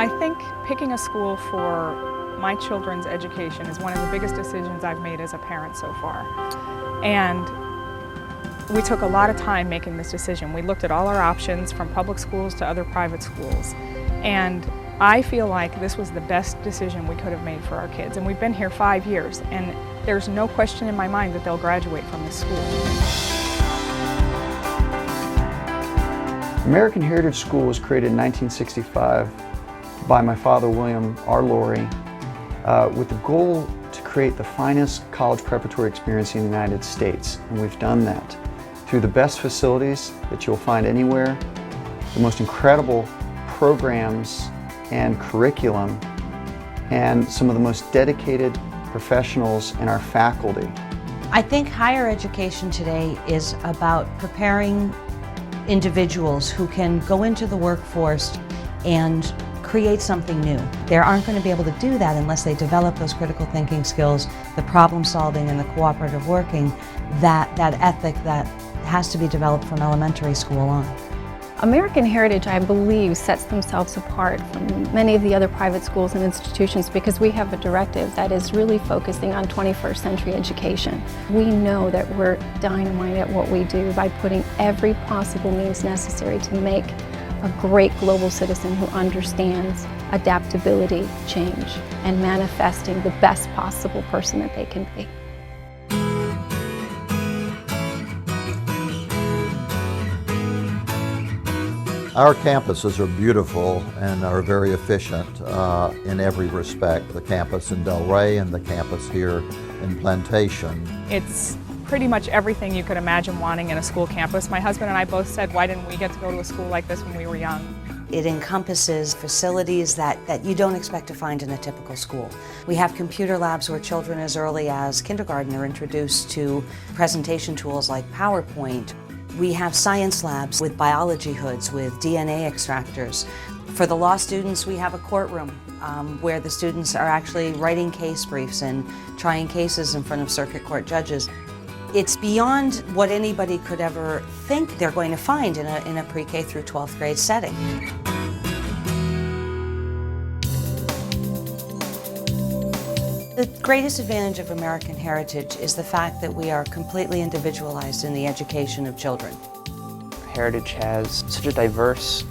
I think picking a school for my children's education is one of the biggest decisions I've made as a parent so far. And we took a lot of time making this decision. We looked at all our options from public schools to other private schools. And I feel like this was the best decision we could have made for our kids. And we've been here 5 years, and there's no question in my mind that they'll graduate from this school. American Heritage School was created in 1965 by my father, William R. Laurie, with the goal to create the finest college preparatory experience in the United States. And we've done that through the best facilities that you'll find anywhere, the most incredible programs and curriculum, and some of the most dedicated professionals in our faculty. I think higher education today is about preparing individuals who can go into the workforce and create something new. They aren't going to be able to do that unless they develop those critical thinking skills, the problem solving and the cooperative working, that ethic that has to be developed from elementary school on. American Heritage, I believe, sets themselves apart from many of the other private schools and institutions because we have a directive that is really focusing on 21st century education. We know that we're dynamite at what we do by putting every possible means necessary to make a great global citizen who understands adaptability, change, and manifesting the best possible person that they can be. Our campuses are beautiful and are very efficient in every respect. The campus in Delray and the campus here in Plantation. It's pretty much everything you could imagine wanting in a school campus. My husband and I both said, why didn't we get to go to a school like this when we were young? It encompasses facilities that you don't expect to find in a typical school. We have computer labs where children as early as kindergarten are introduced to presentation tools like PowerPoint. We have science labs with biology hoods, with DNA extractors. For the law students, we have a courtroom where the students are actually writing case briefs and trying cases in front of circuit court judges. It's beyond what anybody could ever think they're going to find in a pre-K through 12th grade setting. The greatest advantage of American Heritage is the fact that we are completely individualized in the education of children. Heritage has such a diverse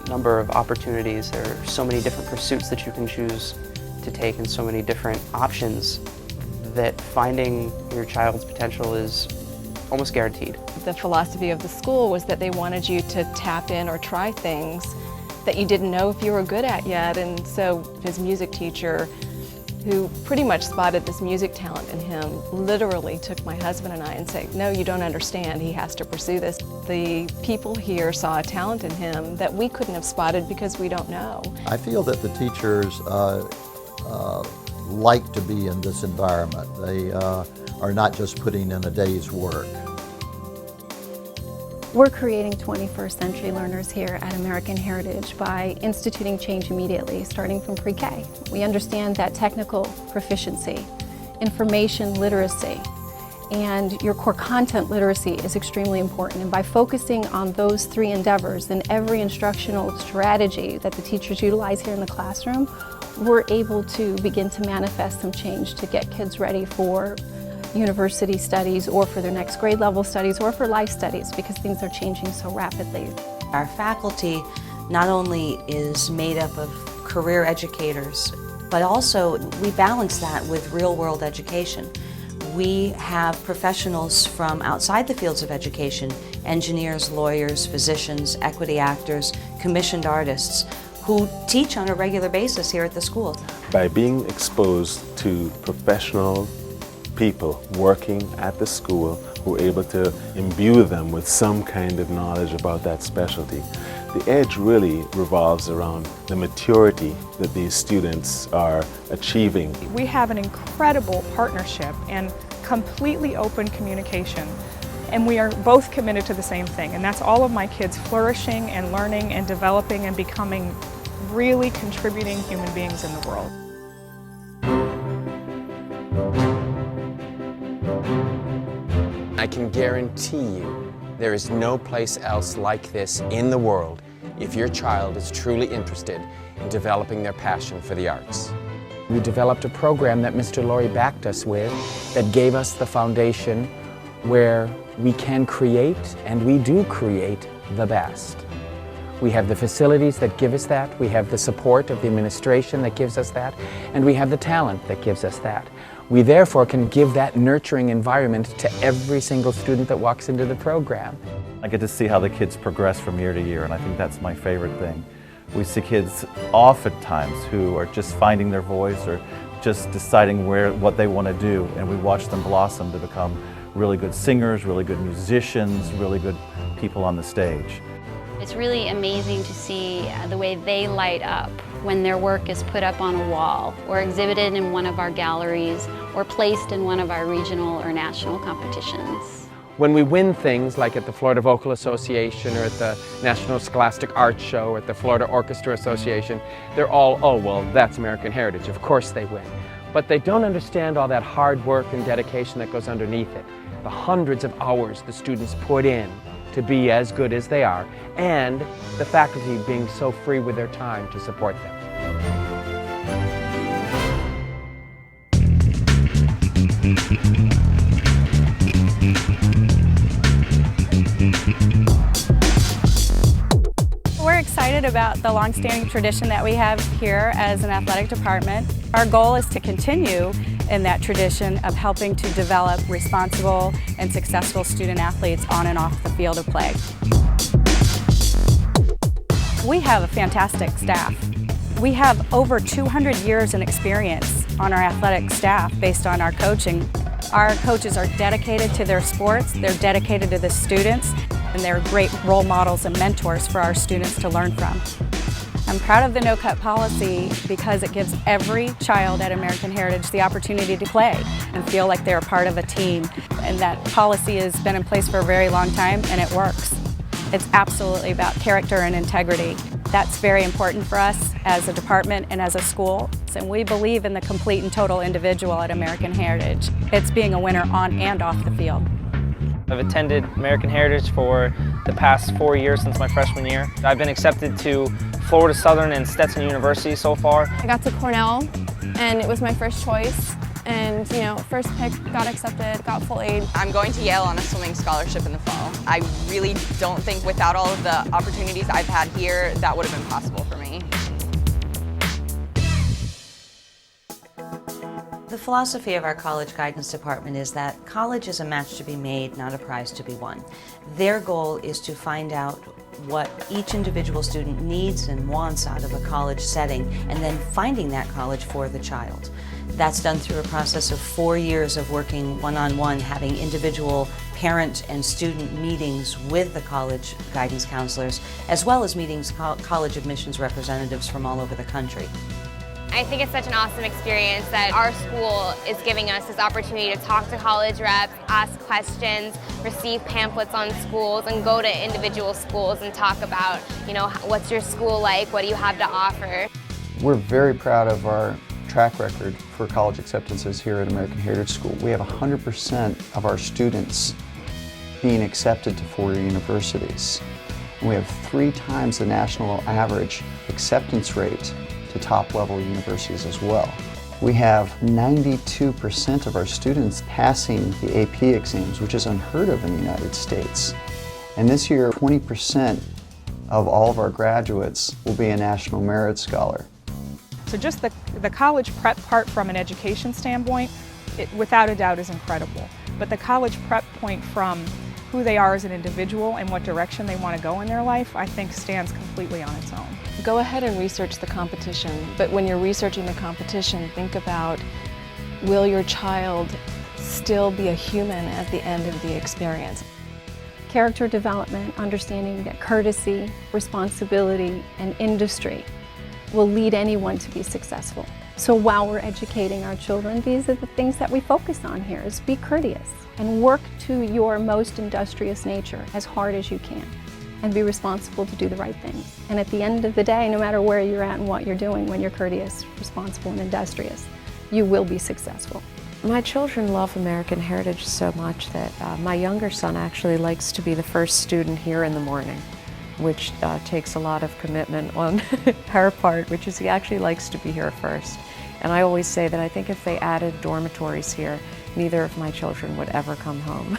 number of opportunities. There are so many different pursuits that you can choose to take and so many different options that finding your child's potential is almost guaranteed. The philosophy of the school was that they wanted you to tap in or try things that you didn't know if you were good at yet, and so his music teacher, who pretty much spotted this music talent in him, literally took my husband and I and said, no, you don't understand, he has to pursue this. The people here saw a talent in him that we couldn't have spotted because we don't know. I feel that the teachers like to be in this environment. They are not just putting in a day's work. We're creating 21st century learners here at American Heritage by instituting change immediately, starting from pre-K. We understand that technical proficiency, information literacy, and your core content literacy is extremely important. And by focusing on those three endeavors in every instructional strategy that the teachers utilize here in the classroom, we're able to begin to manifest some change to get kids ready for university studies or for their next grade level studies or for life studies because things are changing so rapidly. Our faculty not only is made up of career educators, but also we balance that with real-world education. We have professionals from outside the fields of education, engineers, lawyers, physicians, equity actors, commissioned artists, who teach on a regular basis here at the school. By being exposed to professional people working at the school who are able to imbue them with some kind of knowledge about that specialty, the edge really revolves around the maturity that these students are achieving. We have an incredible partnership and completely open communication, and we are both committed to the same thing, and that's all of my kids flourishing and learning and developing and becoming really contributing human beings in the world. I can guarantee you there is no place else like this in the world if your child is truly interested in developing their passion for the arts. We developed a program that Mr. Laurie backed us with that gave us the foundation where we can create, and we do create, the best. We have the facilities that give us that, we have the support of the administration that gives us that, and we have the talent that gives us that. We therefore can give that nurturing environment to every single student that walks into the program. I get to see how the kids progress from year to year, and I think that's my favorite thing. We see kids oftentimes who are just finding their voice or just deciding what they want to do, and we watch them blossom to become really good singers, really good musicians, really good people on the stage. It's really amazing to see the way they light up when their work is put up on a wall or exhibited in one of our galleries or placed in one of our regional or national competitions. When we win things like at the Florida Vocal Association or at the National Scholastic Arts Show or at the Florida Orchestra Association, they're all, oh, well, that's American heritage. Of course they win. But they don't understand all that hard work and dedication that goes underneath it. The hundreds of hours the students put in to be as good as they are, and the faculty being so free with their time to support them. We're excited about the long-standing tradition that we have here as an athletic department. Our goal is to continue in that tradition of helping to develop responsible and successful student athletes on and off the field of play. We have a fantastic staff. We have over 200 years in experience on our athletic staff based on our coaching. Our coaches are dedicated to their sports, they're dedicated to the students, and they're great role models and mentors for our students to learn from. I'm proud of the no-cut policy because it gives every child at American Heritage the opportunity to play and feel like they're a part of a team. And that policy has been in place for a very long time, and it works. It's absolutely about character and integrity. That's very important for us as a department and as a school. And we believe in the complete and total individual at American Heritage. It's being a winner on and off the field. I've attended American Heritage for the past 4 years since my freshman year. I've been accepted to Florida Southern and Stetson University so far. I got to Cornell, and it was my first choice. And, you know, first pick, got accepted, got full aid. I'm going to Yale on a swimming scholarship in the fall. I really don't think without all of the opportunities I've had here, that would have been possible for me. The philosophy of our college guidance department is that college is a match to be made, not a prize to be won. Their goal is to find out what each individual student needs and wants out of a college setting, and then finding that college for the child. That's done through a process of 4 years of working one-on-one, having individual parent and student meetings with the college guidance counselors, as well as meetings with college admissions representatives from all over the country. I think it's such an awesome experience that our school is giving us this opportunity to talk to college reps, ask questions, receive pamphlets on schools, and go to individual schools and talk about, you know, what's your school like, what do you have to offer. We're very proud of our track record for college acceptances here at American Heritage School. We have 100% of our students being accepted to four-year universities. And we have 3 times the national average acceptance rate to top-level universities as well. We have 92% of our students passing the AP exams, which is unheard of in the United States. And this year, 20% of all of our graduates will be a National Merit Scholar. So just the college prep part from an education standpoint, it without a doubt is incredible. But the college prep point from who they are as an individual and what direction they want to go in their life, I think stands completely on its own. Go ahead and research the competition, but when you're researching the competition, think about, will your child still be a human at the end of the experience? Character development, understanding that courtesy, responsibility, and industry will lead anyone to be successful. So while we're educating our children, these are the things that we focus on here, is be courteous and work to your most industrious nature as hard as you can, and be responsible to do the right things. And at the end of the day, no matter where you're at and what you're doing, when you're courteous, responsible, and industrious, you will be successful. My children love American Heritage so much that my younger son actually likes to be the first student here in the morning. which takes a lot of commitment on her part, which is he actually likes to be here first. And I always say that I think if they added dormitories here, neither of my children would ever come home.